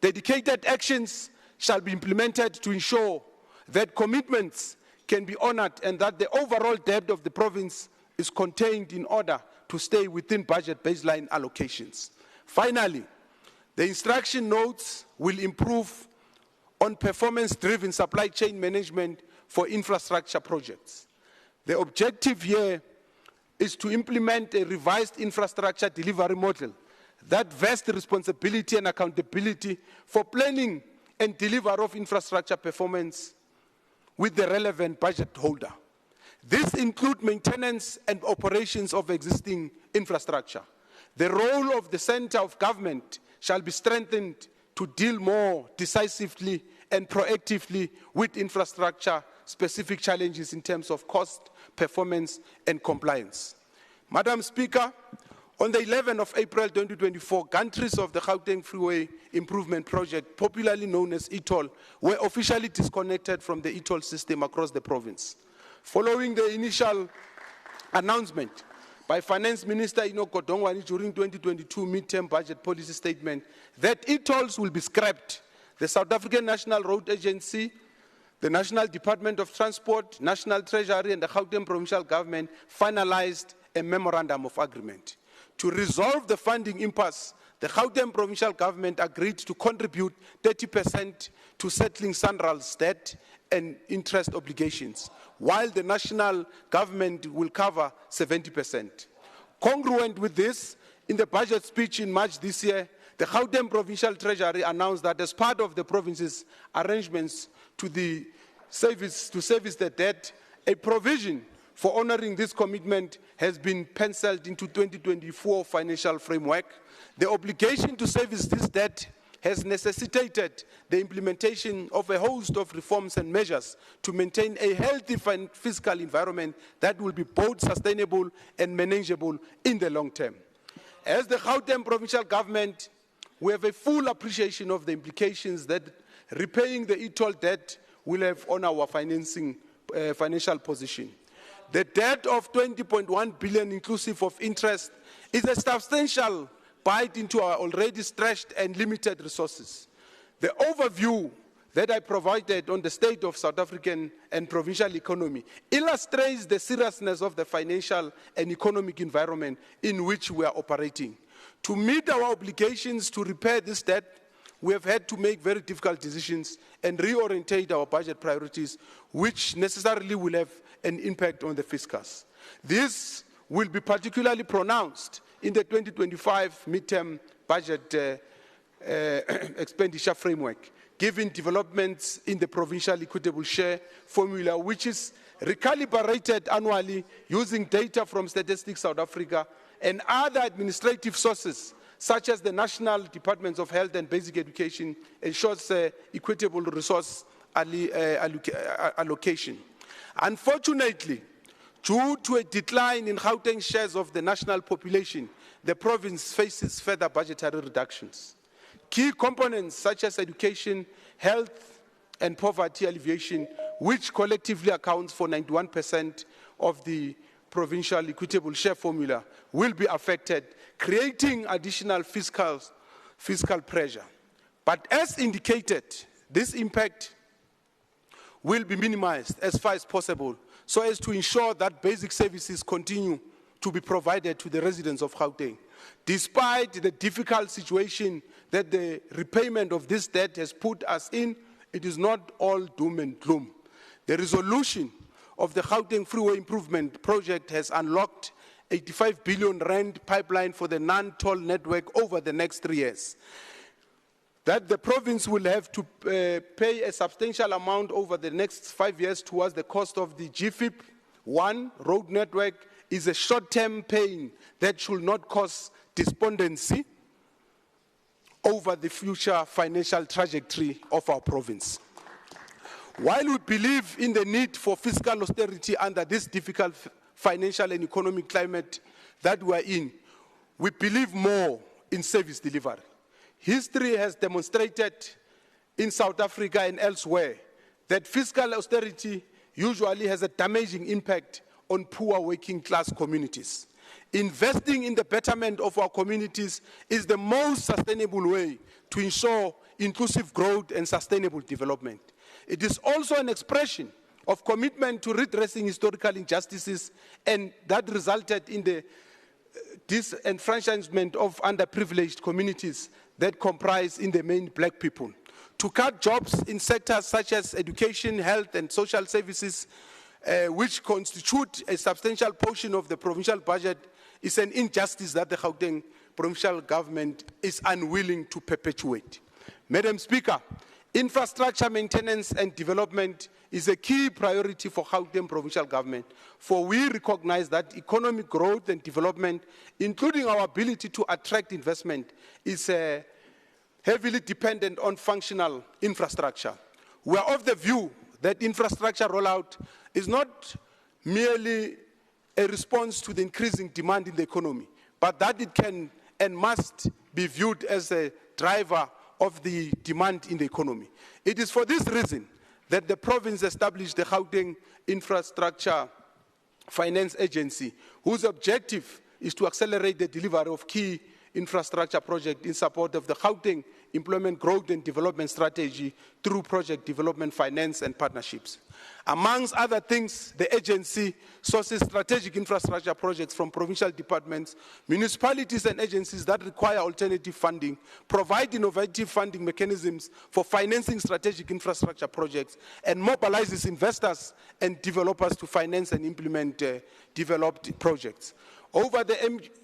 Dedicated actions shall be implemented to ensure that commitments can be honored and that the overall debt of the province is contained in order to stay within budget baseline allocations. Finally, the instruction notes will improve on performance-driven supply chain management for infrastructure projects. The objective here is to implement a revised infrastructure delivery model that vests responsibility and accountability for planning and delivery of infrastructure performance with the relevant budget holder. This includes maintenance and operations of existing infrastructure. The role of the center of government shall be strengthened to deal more decisively and proactively with infrastructure-specific challenges in terms of cost, performance, and compliance. Madam Speaker, on the 11th of April 2024, gantries of the Gauteng Freeway Improvement Project, popularly known as e-toll, were officially disconnected from the e-toll system across the province. Following the initial announcement by Finance Minister Enoch Godongwana during 2022 midterm budget policy statement that e-tolls will be scrapped, the South African National Road Agency, the National Department of Transport, National Treasury, and the Gauteng Provincial Government finalized a memorandum of agreement. To resolve the funding impasse, the Gauteng Provincial Government agreed to contribute 30% to settling SANRAL's debt and interest obligations, while the national government will cover 70%. Congruent with this, in the budget speech in March this year, the Gauteng Provincial Treasury announced that as part of the province's arrangements to service the debt, a provision for honoring this commitment has been penciled into 2024 financial framework. The obligation to service this debt has necessitated the implementation of a host of reforms and measures to maintain a healthy fiscal environment that will be both sustainable and manageable in the long term. As the Gauteng Provincial Government, we have a full appreciation of the implications that repaying the e-toll debt will have on our financial position. The debt of 20.1 billion inclusive of interest is a substantial bite into our already stretched and limited resources. The overview that I provided on the state of South African and provincial economy illustrates the seriousness of the financial and economic environment in which we are operating. To meet our obligations to repair this debt, we have had to make very difficult decisions and reorientate our budget priorities, which necessarily will have an impact on the fiscus. This will be particularly pronounced in the 2025 midterm budget expenditure framework, given developments in the provincial equitable share formula, which is recalibrated annually using data from Statistics South Africa and other administrative sources, such as the National Departments of Health and Basic Education, ensures equitable resource allocation. Unfortunately, due to a decline in Gauteng shares of the national population, the province faces further budgetary reductions. Key components such as education, health, and poverty alleviation, which collectively accounts for 91% of the provincial equitable share formula, will be affected, creating additional fiscal pressure. But as indicated, this impact will be minimized as far as possible so as to ensure that basic services continue to be provided to the residents of Gauteng. Despite the difficult situation that the repayment of this debt has put us in, it is not all doom and gloom. The resolution of the Gauteng Freeway Improvement Project has unlocked 85 billion rand pipeline for the non-toll network over the next 3 years. That the province will have to pay a substantial amount over the next 5 years towards the cost of the GFIP-1 road network is a short-term pain that should not cause despondency over the future financial trajectory of our province. While we believe in the need for fiscal austerity under this difficult financial and economic climate that we are in, we believe more in service delivery. History has demonstrated in South Africa and elsewhere that fiscal austerity usually has a damaging impact on poor working class communities. Investing in the betterment of our communities is the most sustainable way to ensure inclusive growth and sustainable development. It is also an expression of commitment to redressing historical injustices and that resulted in the disenfranchisement of underprivileged communities that comprise in the main black people. To cut jobs in sectors such as education, health and social services, which constitute a substantial portion of the provincial budget, is an injustice that the Gauteng provincial government is unwilling to perpetuate. Madam Speaker, infrastructure maintenance and development is a key priority for Gauteng provincial government, for we recognize that economic growth and development, including our ability to attract investment, is heavily dependent on functional infrastructure. We are of the view that infrastructure rollout is not merely a response to the increasing demand in the economy, but that it can and must be viewed as a driver of the demand in the economy. It is for this reason that the province established the Gauteng Infrastructure Finance Agency, whose objective is to accelerate the delivery of key infrastructure projects in support of the Gauteng Employment Growth and Development Strategy through project development finance and partnerships. Amongst other things, the agency sources strategic infrastructure projects from provincial departments, municipalities and agencies that require alternative funding, provide innovative funding mechanisms for financing strategic infrastructure projects, and mobilizes investors and developers to finance and implement developed projects. Over the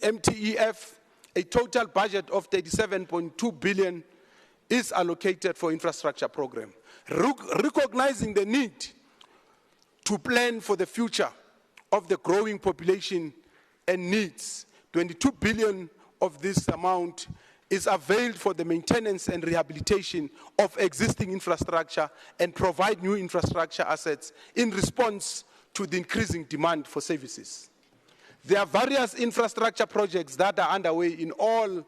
MTEF, a total budget of 37.2 billion is allocated for infrastructure program. Recognizing the need to plan for the future of the growing population and needs, 22 billion of this amount is availed for the maintenance and rehabilitation of existing infrastructure and provide new infrastructure assets in response to the increasing demand for services. There are various infrastructure projects that are underway in all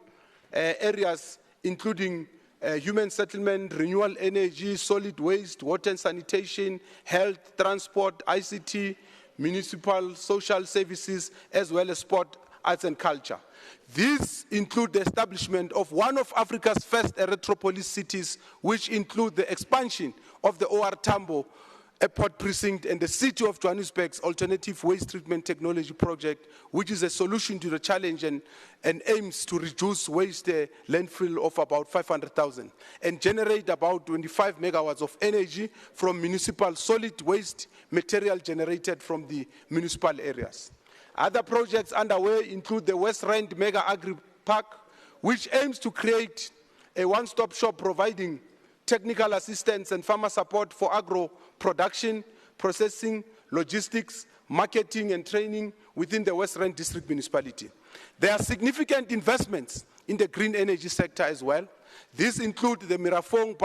areas, including human settlement, renewable energy, solid waste, water and sanitation, health, transport, ICT, municipal, social services, as well as sport, arts and culture. These include the establishment of one of Africa's first erythropolis cities, which include the expansion of the OR Tambo Airport Precinct and the City of Johannesburg's Alternative Waste Treatment Technology Project, which is a solution to the challenge and aims to reduce waste landfill of about 500,000 and generate about 25 megawatts of energy from municipal solid waste material generated from the municipal areas. Other projects underway include the West Rand Mega Agri Park, which aims to create a one-stop shop providing technical assistance and farmer support for agro production, processing, logistics, marketing and training within the West Rand District Municipality. There are significant investments in the green energy sector as well. These include the Mirafong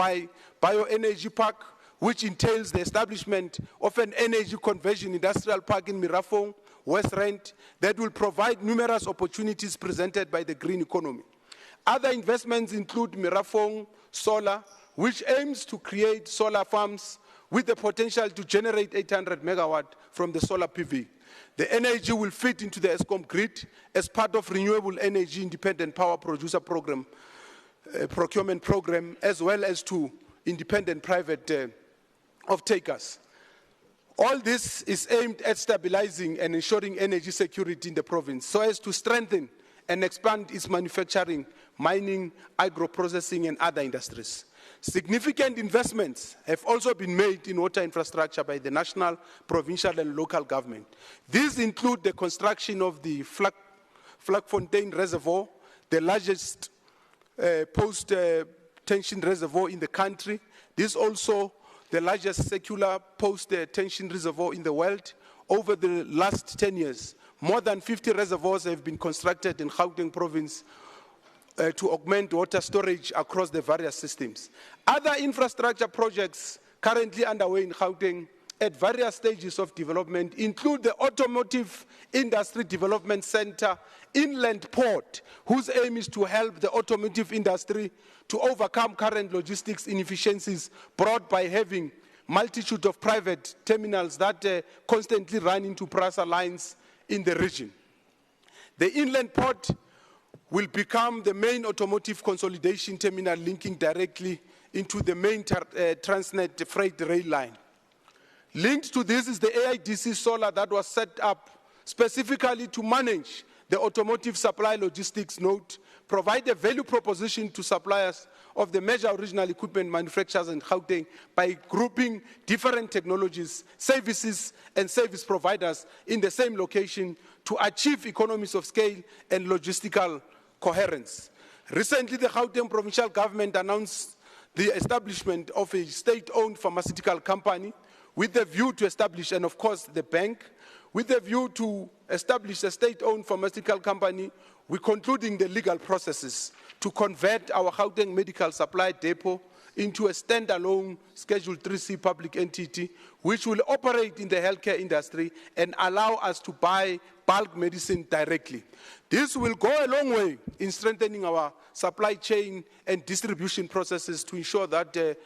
Bioenergy Park, which entails the establishment of an energy conversion industrial park in Mirafong, West Rand, that will provide numerous opportunities presented by the green economy. Other investments include Mirafong Solar, which aims to create solar farms with the potential to generate 800 megawatt from the solar PV. The energy will fit into the Eskom grid as part of Renewable Energy Independent Power Producer Program, procurement program, as well as to independent private off-takers. All this is aimed at stabilizing and ensuring energy security in the province so as to strengthen and expand its manufacturing, mining, agro-processing, and other industries. Significant investments have also been made in water infrastructure by the national, provincial, and local government. These include the construction of the Vlakfontein Reservoir, the largest post-tension reservoir in the country. This is also the largest circular post-tension reservoir in the world. Over the last 10 years, more than 50 reservoirs have been constructed in Gauteng province to augment water storage across the various systems. Other infrastructure projects currently underway in Gauteng at various stages of development include the Automotive Industry Development Center Inland Port, whose aim is to help the automotive industry to overcome current logistics inefficiencies brought by having multitude of private terminals that constantly run into PRASA lines in the region. The inland port will become the main automotive consolidation terminal linking directly into the main Transnet freight rail line. Linked to this is the AIDC Solar that was set up specifically to manage the automotive supply logistics node, provide a value proposition to suppliers of the major original equipment manufacturers in Gauteng by grouping different technologies, services, and service providers in the same location to achieve economies of scale and logistical coherence. Recently, the Gauteng provincial government announced the establishment of a state-owned pharmaceutical company with the view to establish, and of course the bank, with the view to establish a state-owned pharmaceutical company. We're concluding the legal processes to convert our Gauteng Medical Supply Depot into a standalone Schedule 3C public entity, which will operate in the healthcare industry and allow us to buy bulk medicine directly. This will go a long way in strengthening our supply chain and distribution processes to ensure that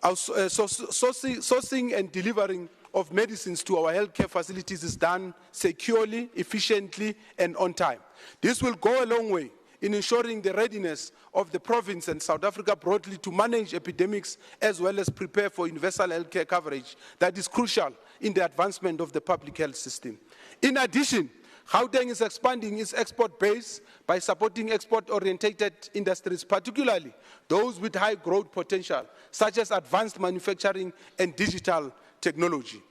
our sourcing and delivering of medicines to our healthcare facilities is done securely, efficiently, and on time. This will go a long way in ensuring the readiness of the province and South Africa broadly to manage epidemics as well as prepare for universal healthcare coverage that is crucial in the advancement of the public health system. In addition, Gauteng is expanding its export base by supporting export-oriented industries, particularly those with high growth potential, such as advanced manufacturing and digital technology.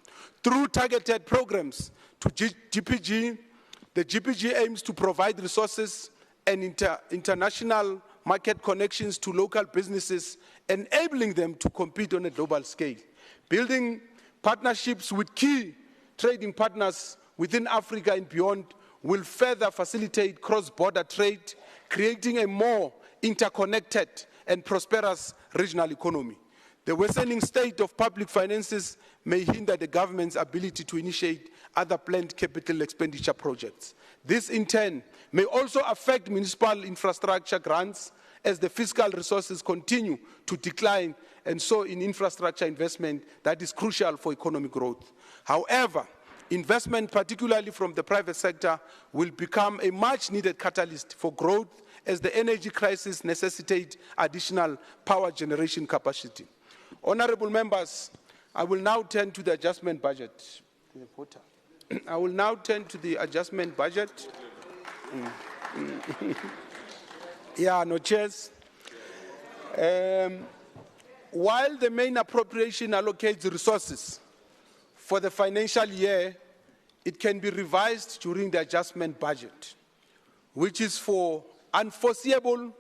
Through targeted programs to GPG, the GPG aims to provide resources and international market connections to local businesses, enabling them to compete on a global scale. Building partnerships with key trading partners within Africa and beyond will further facilitate cross-border trade, creating a more interconnected and prosperous regional economy. The worsening state of public finances may hinder the government's ability to initiate other planned capital expenditure projects. This, in turn, may also affect municipal infrastructure grants as the fiscal resources continue to decline, and so in infrastructure investment that is crucial for economic growth. However, investment, particularly from the private sector, will become a much-needed catalyst for growth as the energy crisis necessitates additional power generation capacity. Honorable members, I will now turn to the adjustment budget. I will now turn to the adjustment budget. Yeah, no chairs. While the main appropriation allocates resources for the financial year, it can be revised during the adjustment budget, which is for unforeseeable,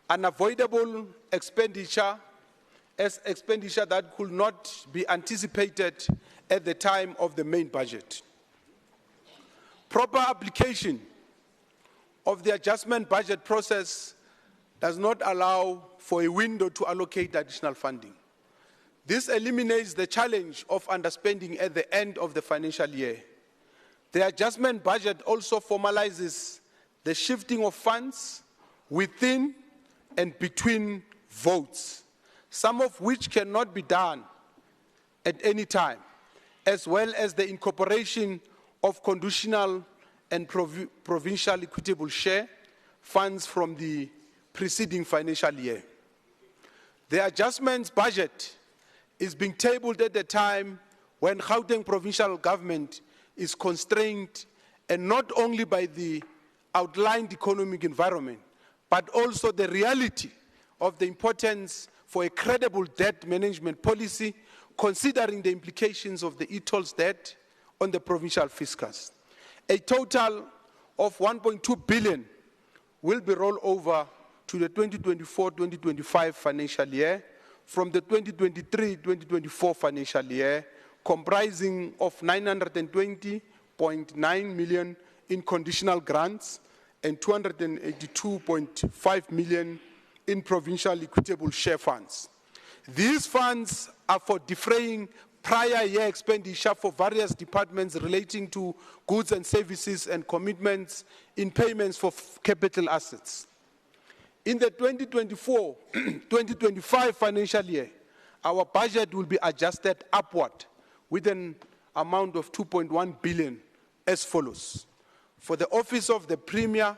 unavoidable expenditure, as expenditure that could not be anticipated at the time of the main budget. Proper application of the adjustment budget process does not allow for a window to allocate additional funding. This eliminates the challenge of underspending at the end of the financial year. The adjustment budget also formalizes the shifting of funds within and between votes, some of which cannot be done at any time, as well as the incorporation of conditional and provincial equitable share funds from the preceding financial year. The adjustments budget is being tabled at the time when Gauteng provincial government is constrained, and not only by the outlined economic environment, but also the reality of the importance for a credible debt management policy, considering the implications of the e-tolls debt on the provincial fiscus. A total of 1.2 billion will be rolled over to the 2024-2025 financial year from the 2023-2024 financial year, comprising of 920.9 million in conditional grants and 282.5 million in provincial equitable share funds. These funds are for defraying prior year expenditure for various departments relating to goods and services and commitments in payments for capital assets. In the 2024-2025 financial year, our budget will be adjusted upward with an amount of 2.1 billion as follows. For the Office of the Premier,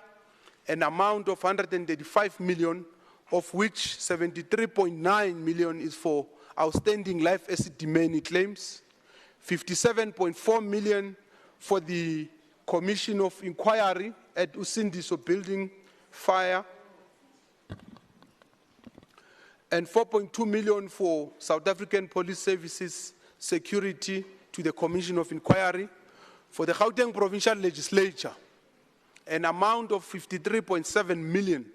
an amount of 135 million, of which 73.9 million is for outstanding life asset demanding claims, 57.4 million for the Commission of Inquiry at Usindiso Building Fire, and 4.2 million for South African Police Services Security to the Commission of Inquiry. For the Gauteng Provincial Legislature, an amount of 53.7 million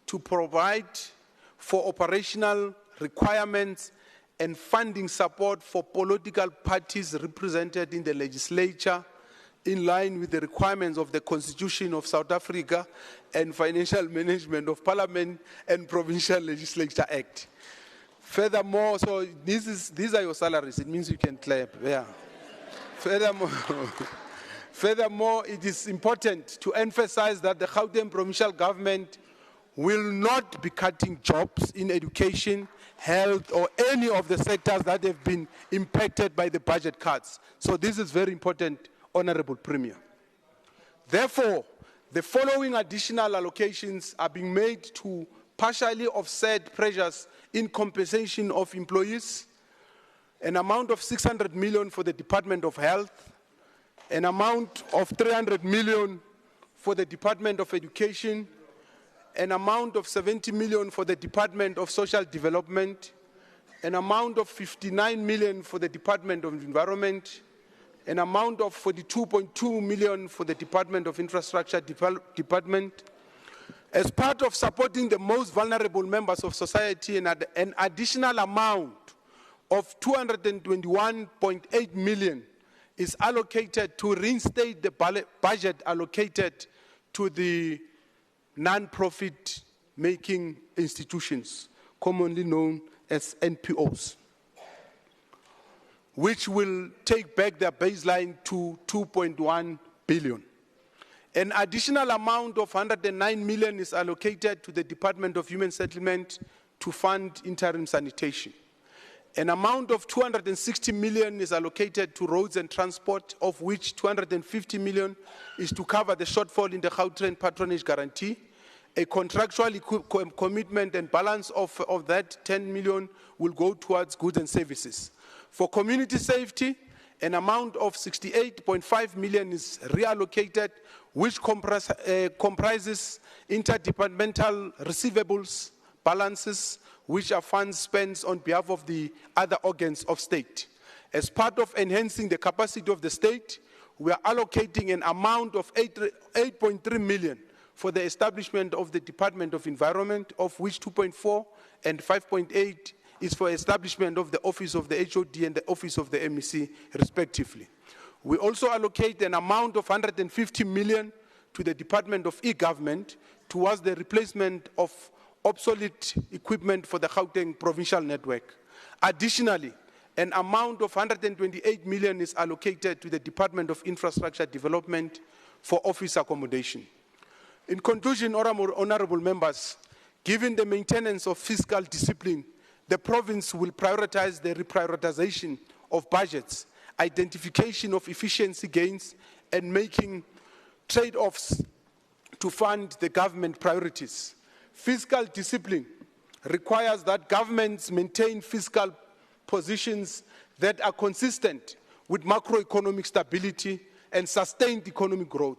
to provide for operational requirements and funding support for political parties represented in the legislature in line with the requirements of the Constitution of South Africa and Financial Management of Parliament and Provincial Legislature Act. Furthermore, so these are your salaries. It means you can clap. Yeah. Furthermore, it is important to emphasize that the Gauteng provincial government will not be cutting jobs in education, health, or any of the sectors that have been impacted by the budget cuts. So this is very important, Honorable Premier. Therefore, the following additional allocations are being made to partially offset pressures in compensation of employees: an amount of 600 million for the Department of Health, an amount of 300 million for the Department of Education, an amount of 70 million for the Department of Social Development, an amount of 59 million for the Department of Environment, an amount of 42.2 million for the Department of Infrastructure Department. As part of supporting the most vulnerable members of society, an additional amount of 221.8 million is allocated to reinstate the budget allocated to the non-profit making institutions, commonly known as NPOs, which will take back their baseline to 2.1 billion. An additional amount of 109 million is allocated to the Department of Human Settlement to fund interim sanitation. An amount of 260 million is allocated to roads and transport, of which 250 million is to cover the shortfall in the Gautrain patronage guarantee. A contractual commitment and balance of that 10 million will go towards goods and services. For community safety, an amount of 68.5 million is reallocated, which comprises interdepartmental receivables balances, which are funds spent on behalf of the other organs of state. As part of enhancing the capacity of the state, we are allocating an amount of 8.3 million for the establishment of the Department of Environment, of which 2.4 and 5.8 is for establishment of the Office of the HOD and the Office of the MEC, respectively. We also allocate an amount of 150 million to the Department of E-Government towards the replacement of obsolete equipment for the Gauteng provincial network. Additionally, an amount of 128 million is allocated to the Department of Infrastructure Development for office accommodation. In conclusion, honorable members, given the maintenance of fiscal discipline, the province will prioritize the reprioritization of budgets, identification of efficiency gains, and making trade-offs to fund the government priorities. Fiscal discipline requires that governments maintain fiscal positions that are consistent with macroeconomic stability and sustained economic growth.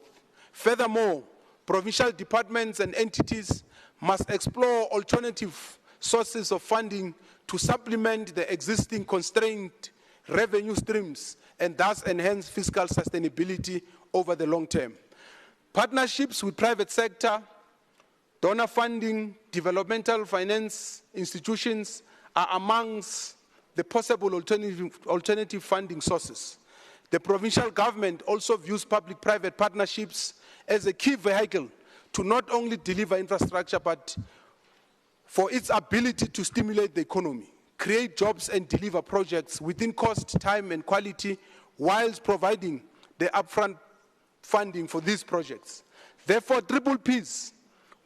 Furthermore, provincial departments and entities must explore alternative sources of funding to supplement the existing constrained revenue streams and thus enhance fiscal sustainability over the long term. Partnerships with private sector, donor funding, developmental finance institutions are amongst the possible alternative funding sources. The provincial government also views public-private partnerships as a key vehicle to not only deliver infrastructure, but for its ability to stimulate the economy. create jobs and deliver projects within cost, time, and quality, whilst providing the upfront funding for these projects. Therefore, triple Ps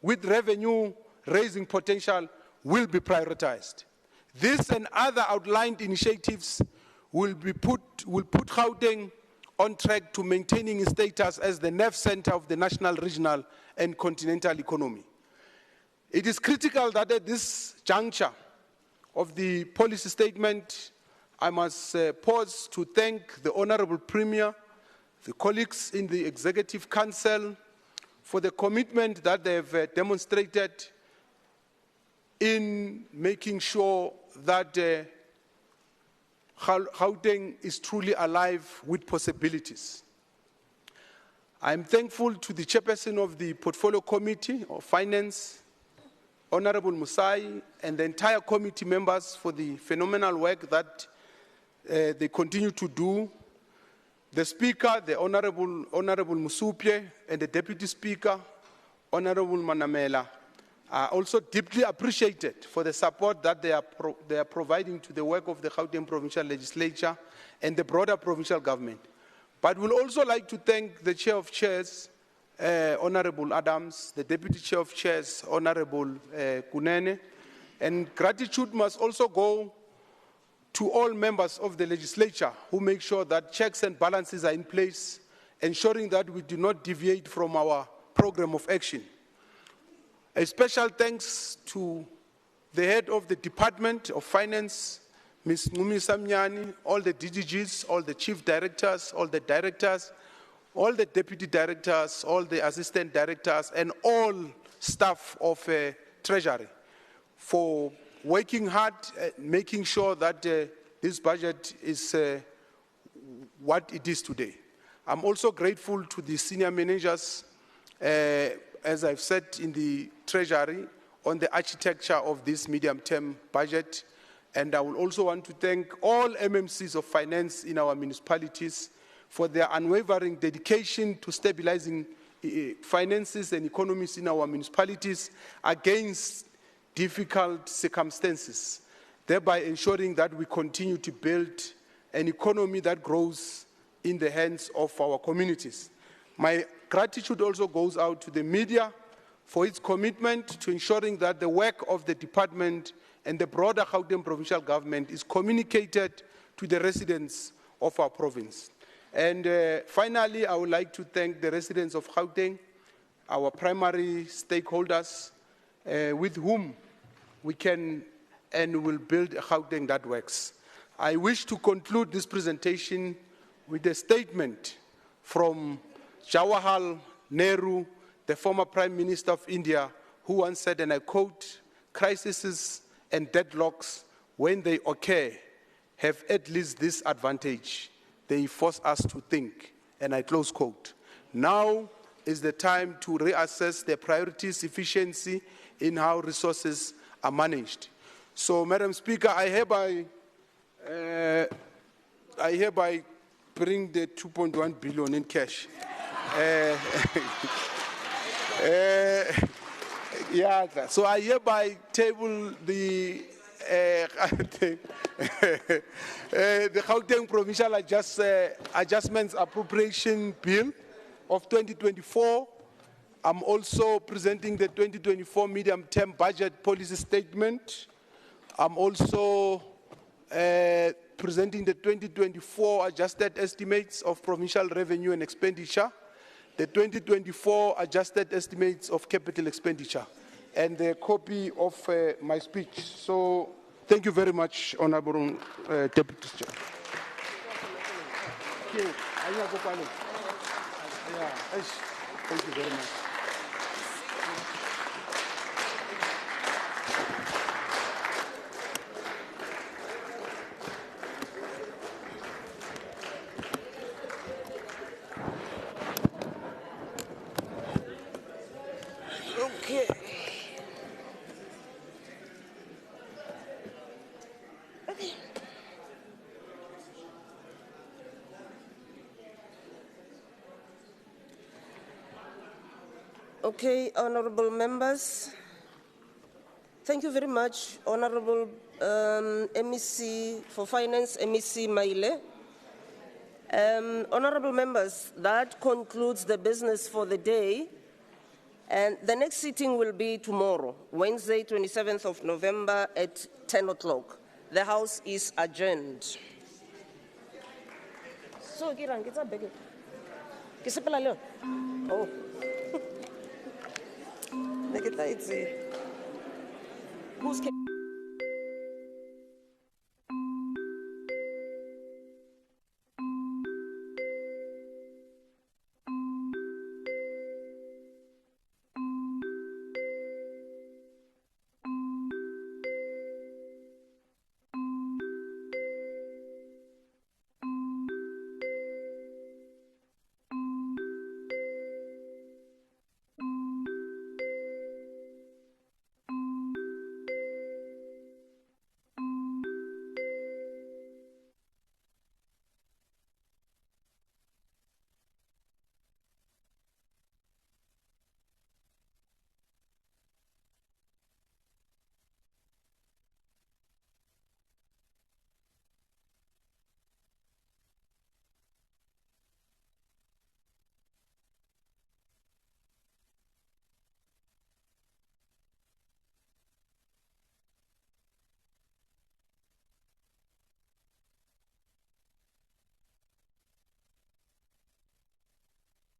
with revenue-raising potential will be prioritized. This and other outlined initiatives will put Gauteng on track to maintaining its status as the nerve center of the national, regional, and continental economy. It is critical that at this juncture of the policy statement, I must pause to thank the Honorable Premier, the colleagues in the Executive Council, for the commitment that they have demonstrated in making sure that Gauteng is truly alive with possibilities. I'm thankful to the chairperson of the Portfolio Committee of Finance, Honorable Musai, and the entire committee members for the phenomenal work that they continue to do. The Speaker, the Honorable Musupye, and the Deputy Speaker, Honorable Manamela, are also deeply appreciated for the support that they are providing to the work of the Gauteng Provincial Legislature and the broader provincial government. But we'd also like to thank the Chair of Chairs, Honorable Adams, the Deputy Chair of Chairs, Honorable Kunene, and gratitude must also go to all members of the legislature who make sure that checks and balances are in place, ensuring that we do not deviate from our program of action. A special thanks to the head of the Department of Finance, Ms. Ngumi Samnyani, all the DDGs, all the chief directors, all the directors, all the deputy directors, all the assistant directors, and all staff of Treasury for working hard, making sure that this budget is what it is today. I'm also grateful to the senior managers, as I've said in the Treasury, on the architecture of this medium-term budget. And I will also want to thank all MMCs of finance in our municipalities for their unwavering dedication to stabilizing finances and economies in our municipalities against difficult circumstances, thereby ensuring that we continue to build an economy that grows in the hands of our communities. My gratitude also goes out to the media for its commitment to ensuring that the work of the department and the broader Gauteng provincial government is communicated to the residents of our province. And finally, I would like to thank the residents of Gauteng, our primary stakeholders, with whom we can and will build a Gauteng that works. I wish to conclude this presentation with a statement from Jawaharlal Nehru, the former Prime Minister of India, who once said, and I quote, "Crises and deadlocks, when they occur, have at least this advantage. They force us to think," and I close quote. Now is the time to reassess the priorities, efficiency in how resources are managed. So, Madam Speaker, I hereby bring the 2.1 billion in cash. So I hereby table the Gauteng Provincial Adjustments Appropriation Bill of 2024. I'm also presenting the 2024 medium-term budget policy statement. I'm also presenting the 2024 adjusted estimates of provincial revenue and expenditure, the 2024 adjusted estimates of capital expenditure, and the copy of my speech. So thank you very much, Honorable Deputy Chair. Thank you very much. Okay. Okay, honorable members, Thank you very much, Honorable MEC for Finance, MEC Maile. Honorable members, that concludes the business for the day. And the next sitting will be tomorrow, Wednesday, 27th of November at 10 o'clock. The House is adjourned. So, Kiran, get a bag. Oh. Who's